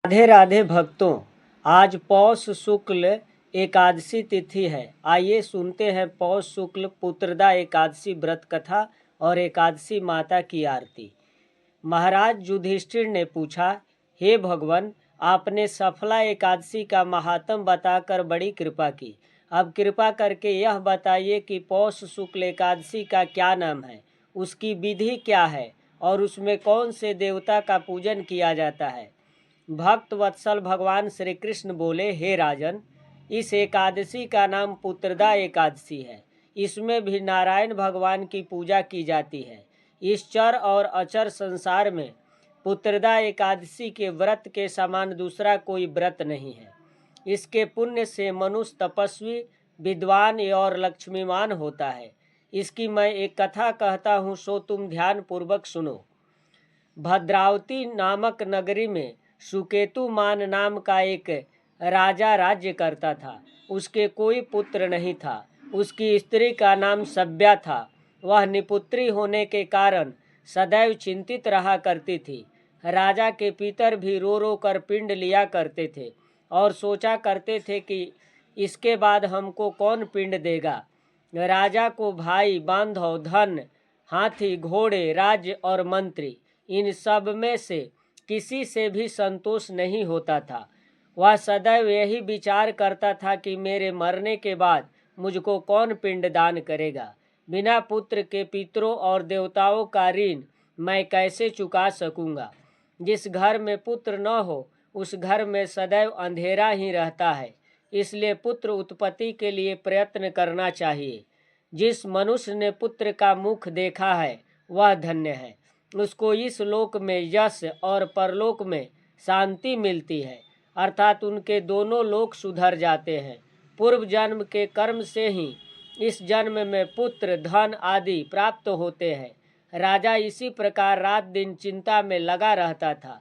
राधे राधे भक्तों। आज पौष शुक्ल एकादशी तिथि है। आइए सुनते हैं पौष शुक्ल पुत्रदा एकादशी व्रत कथा और एकादशी माता की आरती। महाराज युधिष्ठिर ने पूछा, हे भगवान, आपने सफला एकादशी का महात्म बताकर बड़ी कृपा की। अब कृपा करके यह बताइए कि पौष शुक्ल एकादशी का क्या नाम है, उसकी विधि क्या है और उसमें कौन से देवता का पूजन किया जाता है। भक्त वत्सल भगवान श्री कृष्ण बोले, हे राजन, इस एकादशी का नाम पुत्रदा एकादशी है। इसमें भी नारायण भगवान की पूजा की जाती है। इस चर और अचर संसार में पुत्रदा एकादशी के व्रत के समान दूसरा कोई व्रत नहीं है। इसके पुण्य से मनुष्य तपस्वी, विद्वान और लक्ष्मीवान होता है। इसकी मैं एक कथा कहता हूँ, सो तुम ध्यान पूर्वक सुनो। भद्रावती नामक नगरी में सुकेतुमान नाम का एक राजा राज्य करता था। उसके कोई पुत्र नहीं था। उसकी स्त्री का नाम सभ्या था। वह निपुत्री होने के कारण सदैव चिंतित रहा करती थी। राजा के पितर भी रो रो कर पिंड लिया करते थे और सोचा करते थे कि इसके बाद हमको कौन पिंड देगा। राजा को भाई, बांधव, धन, हाथी, घोड़े, राज्य और मंत्री, इन सब में से किसी से भी संतोष नहीं होता था। वह सदैव यही विचार करता था कि मेरे मरने के बाद मुझको कौन पिंडदान करेगा। बिना पुत्र के पितरों और देवताओं का ऋण मैं कैसे चुका सकूंगा। जिस घर में पुत्र न हो उस घर में सदैव अंधेरा ही रहता है। इसलिए पुत्र उत्पत्ति के लिए प्रयत्न करना चाहिए। जिस मनुष्य ने पुत्र का मुख देखा है वह धन्य है। उसको इस लोक में यश और परलोक में शांति मिलती है, अर्थात उनके दोनों लोक सुधर जाते हैं। पूर्व जन्म के कर्म से ही इस जन्म में पुत्र, धन आदि प्राप्त होते हैं। राजा इसी प्रकार रात दिन चिंता में लगा रहता था।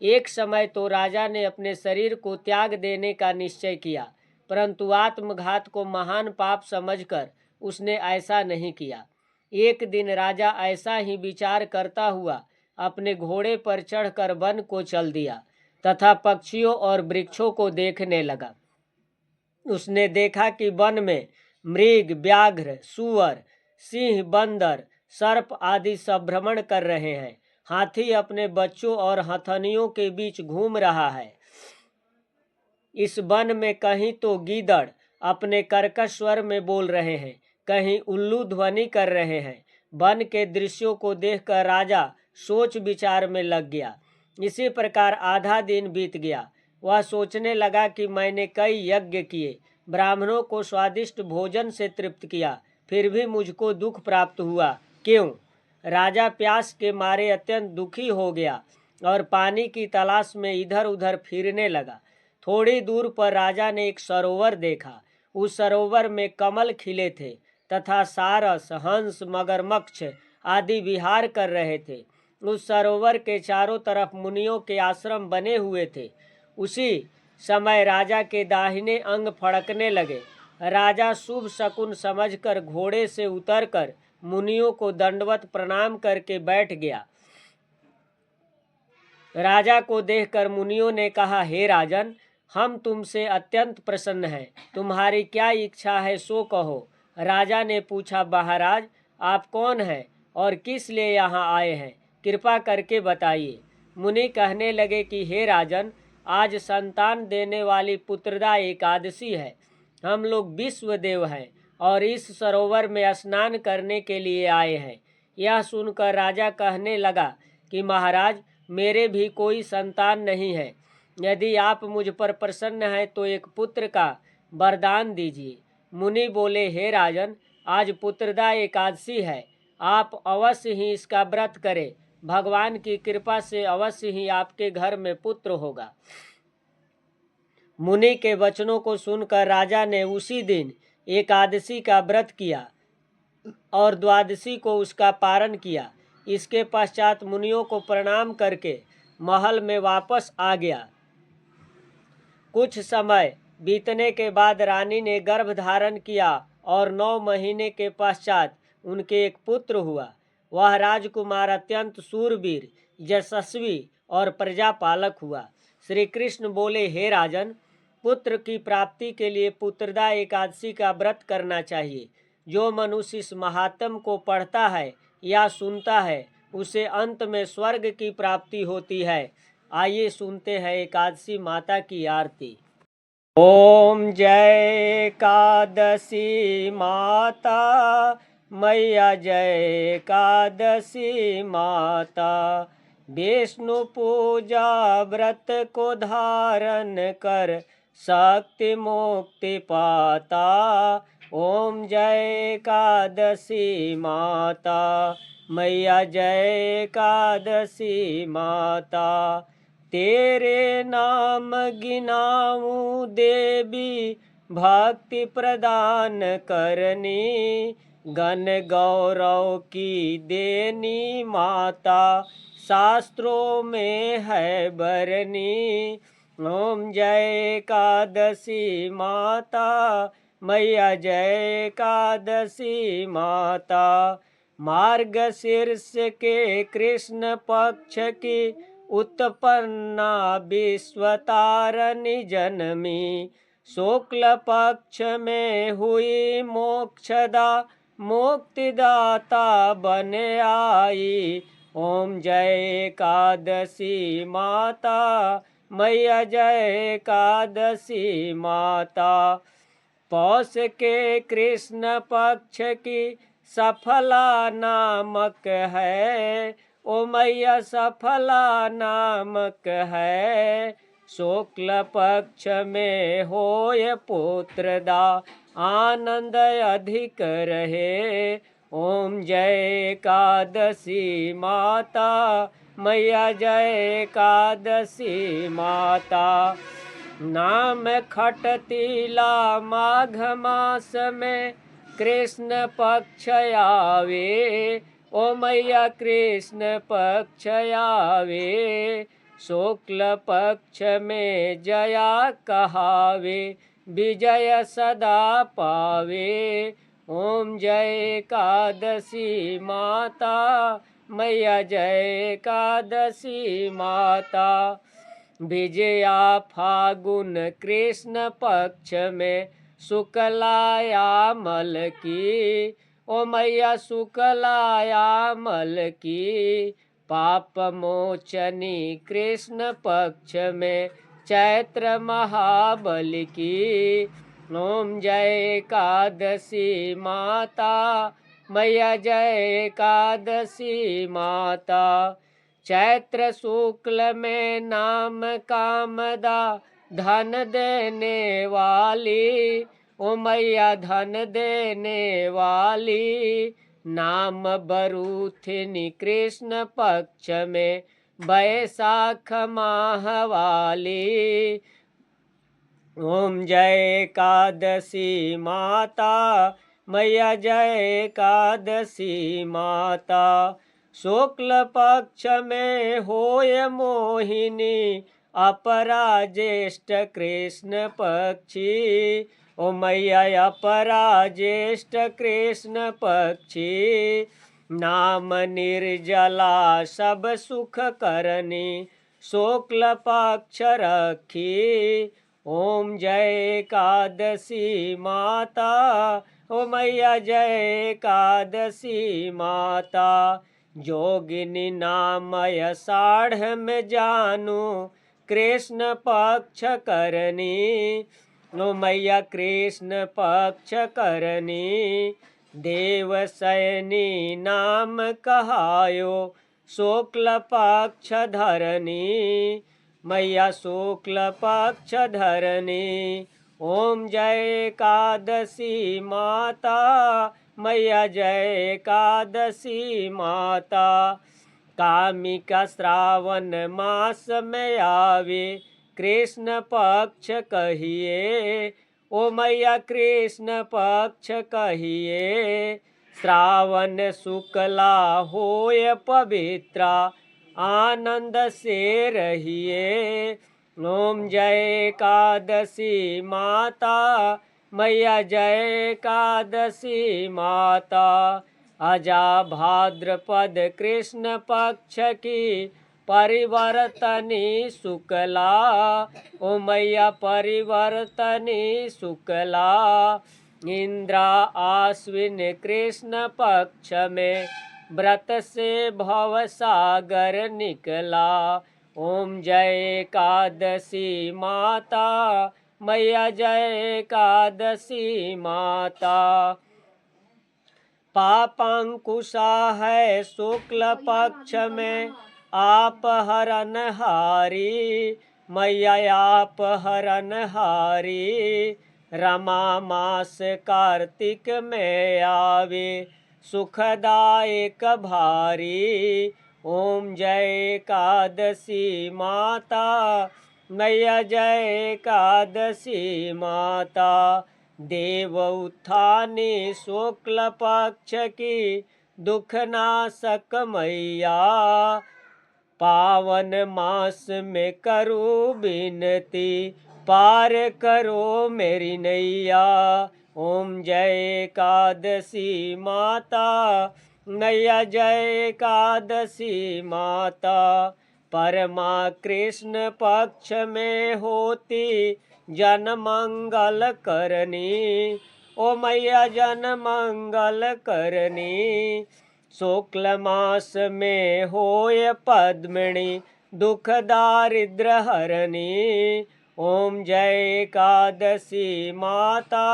एक समय तो राजा ने अपने शरीर को त्याग देने का निश्चय किया, परंतु आत्मघात को महान पाप समझकर उसने ऐसा नहीं किया। एक दिन राजा ऐसा ही विचार करता हुआ अपने घोड़े पर चढ़कर वन को चल दिया तथा पक्षियों और वृक्षों को देखने लगा। उसने देखा कि वन में मृग, व्याघ्र, सूअर, सिंह, बंदर, सर्प आदि सब भ्रमण कर रहे हैं। हाथी अपने बच्चों और हथनियों के बीच घूम रहा है। इस वन में कहीं तो गीदड़ अपने कर्कश स्वर में बोल रहे हैं, कहीं उल्लू ध्वनि कर रहे हैं। वन के दृश्यों को देखकर राजा सोच विचार में लग गया। इसी प्रकार आधा दिन बीत गया। वह सोचने लगा कि मैंने कई यज्ञ किए, ब्राह्मणों को स्वादिष्ट भोजन से तृप्त किया, फिर भी मुझको दुख प्राप्त हुआ, क्यों? राजा प्यास के मारे अत्यंत दुखी हो गया और पानी की तलाश में इधर उधर फिरने लगा। थोड़ी दूर पर राजा ने एक सरोवर देखा। उस सरोवर में कमल खिले थे तथा सारस, हंस, मगरमच्छ आदि विहार कर रहे थे। उस सरोवर के चारों तरफ मुनियों के आश्रम बने हुए थे। उसी समय राजा के दाहिने अंग फड़कने लगे। राजा शुभ शकुन समझकर घोड़े से उतरकर मुनियों को दंडवत प्रणाम करके बैठ गया। राजा को देखकर मुनियों ने कहा, हे राजन, हम तुमसे अत्यंत प्रसन्न हैं। तुम्हारी क्या इच्छा है सो कहो। राजा ने पूछा, महाराज, आप कौन हैं और किस लिए यहाँ आए हैं, कृपा करके बताइए। मुनि कहने लगे कि हे राजन, आज संतान देने वाली पुत्रदा एकादशी है। हम लोग विश्वदेव हैं और इस सरोवर में स्नान करने के लिए आए हैं। यह सुनकर राजा कहने लगा कि महाराज, मेरे भी कोई संतान नहीं है। यदि आप मुझ पर प्रसन्न हैं तो एक पुत्र का वरदान दीजिए। मुनि बोले, हे राजन, आज पुत्रदा एकादशी है, आप अवश्य ही इसका व्रत करें। भगवान की कृपा से अवश्य ही आपके घर में पुत्र होगा। मुनि के वचनों को सुनकर राजा ने उसी दिन एकादशी का व्रत किया और द्वादशी को उसका पारण किया। इसके पश्चात मुनियों को प्रणाम करके महल में वापस आ गया। कुछ समय बीतने के बाद रानी ने गर्भ धारण किया और 9 महीने के पश्चात उनके एक पुत्र हुआ। वह राजकुमार अत्यंत शूरवीर, यशस्वी और प्रजापालक हुआ। श्री कृष्ण बोले, हे राजन, पुत्र की प्राप्ति के लिए पुत्रदा एकादशी का व्रत करना चाहिए। जो मनुष्य इस महात्म को पढ़ता है या सुनता है उसे अंत में स्वर्ग की प्राप्ति होती है। आइए सुनते हैं एकादशी माता की आरती। ओम जय एकादशी माता मैया, जय एकादशी माता। विष्णु पूजा व्रत को धारण कर शक्ति मुक्ति पाता। ओम जय एकादशी माता मैया, जय एकादशी माता। तेरे नाम गिनाऊं देवी, भक्ति प्रदान करनी। गण गौरव की देनी माता, शास्त्रों में है बरनी। ओम जय एकादशी माता मैया, जय एकादशी माता। मार्गशीर्ष के कृष्ण पक्ष की उत्पन्ना विश्वतारणी जन्मी। शुक्ल पक्ष में हुई मोक्षदा, मुक्तिदाता बन आई। ओम जय एकादशी माता मैया, जय एकादशी माता। पौष के कृष्ण पक्ष की सफला नामक है। ओ मैया सफला नामक है। शुक्ल पक्ष में होय पुत्रदा, आनंद अधिक रहे। ओम जय एकादशी माता मैया, जय एकादशी माता। नाम खटतीला माघ मास में कृष्ण पक्ष आवे। ओ मैया कृष्ण पक्ष आवे। शुक्ल पक्ष में जया कहावे, विजय सदा पावे। ओम जय एकादशी माता मैया, जय एकादशी माता। विजया फागुन कृष्ण पक्ष में शुक्लायामल की। ओ मैया शुक्लायामल की। पाप मोचनी कृष्ण पक्ष में चैत्र महाबल की। ओम जय एकादशी माता मैया, जय एकादशी माता। चैत्र शुक्ल में नाम कामदा, धन देने वाली। ओ मैया धन देने वाली। नाम बरूथिनी कृष्ण पक्ष में बैसाख माह वाली। ओम जय एकादशी माता मैया, जय एकादशी माता। शुक्ल पक्ष में होय मोहिनी, अपरा ज्येष्ठ कृष्ण पक्षी। ओ मैया अपरा ज्येष्ठ कृष्ण पक्षी। नाम निर्जला सब सुख करनी, शुक्ल पक्ष रखी। ओम जय एकादशी माता ओ मैया, जय एकादशी माता। जोगिनी नामय साढ़ में जानू, कृष्ण पक्ष करनी। ओ मैया कृष्ण पक्ष करनी। देवसैनी नाम कहायो, शुक्ल पक्ष धरनी। मैया शुक्ल पक्ष धरनी। ओम जय एकादशी माता मैया, जय एकादशी माता। कामिका श्रावण मास में आवे, कृष्ण पक्ष कहिए। ओ मैया कृष्ण पक्ष कहिए। श्रावण शुक्ला होय पवित्रा, आनंद से रहिए। ओम जय एकादशी माता मैया, जय एकादशी माता। अजा भाद्रपद कृष्ण पक्ष की परिवर्तनी शुक्ला, ओ मैया परिवर्तनी शुक्ला। इंद्रा आश्विन कृष्ण पक्ष में व्रत से भव सागर निकला। ओम जय एकादशी माता, मैया जय एकादशी माता। पापांकुशा है शुक्ल पक्ष में आप हरनहारी, मैया आप हरनहारी। रमा मास कार्तिक में आवे सुखदायक भारी। ओम जय एकादशी माता, मैया जय एकादशी माता। देव उत्थानी शुक्ल पक्ष की दुख नाशक मैया, पावन मास में करो विनती पार करो मेरी नैया। ओम जय एकादशी माता, मैया जय एकादशी माता। परमा कृष्ण पक्ष में होती जन मंगल करनी, ओ मैया जन मंगल करनी। शुक्ल मास में होय पद्मिनी दुख दारिद्र हरनी। ओम जय एकादशी माता,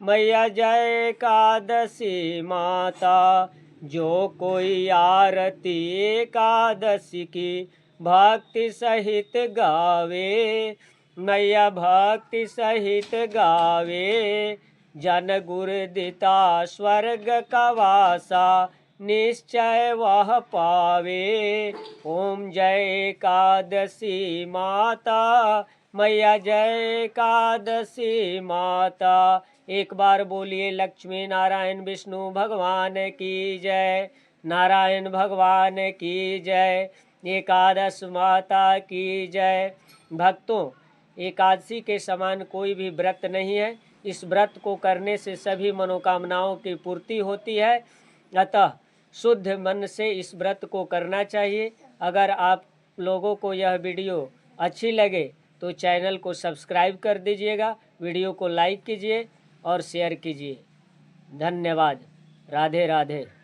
मैया जय एकादशी माता। जो कोई आरती एकादशी की भक्ति सहित गावे, मैया भक्ति सहित गावे। जन गुरु दिता स्वर्ग का वासा निश्चय वह पावे। ओम जय एकादशी माता, मैया जय एकादशी माता। एक बार बोलिए लक्ष्मी नारायण विष्णु भगवान की जय, नारायण भगवान की जय, एकादश माता की जय। भक्तों, एकादशी के समान कोई भी व्रत नहीं है। इस व्रत को करने से सभी मनोकामनाओं की पूर्ति होती है। अतः शुद्ध मन से इस व्रत को करना चाहिए। अगर आप लोगों को यह वीडियो अच्छी लगे तो चैनल को सब्सक्राइब कर दीजिएगा, वीडियो को लाइक कीजिए और शेयर कीजिए। धन्यवाद। राधे राधे।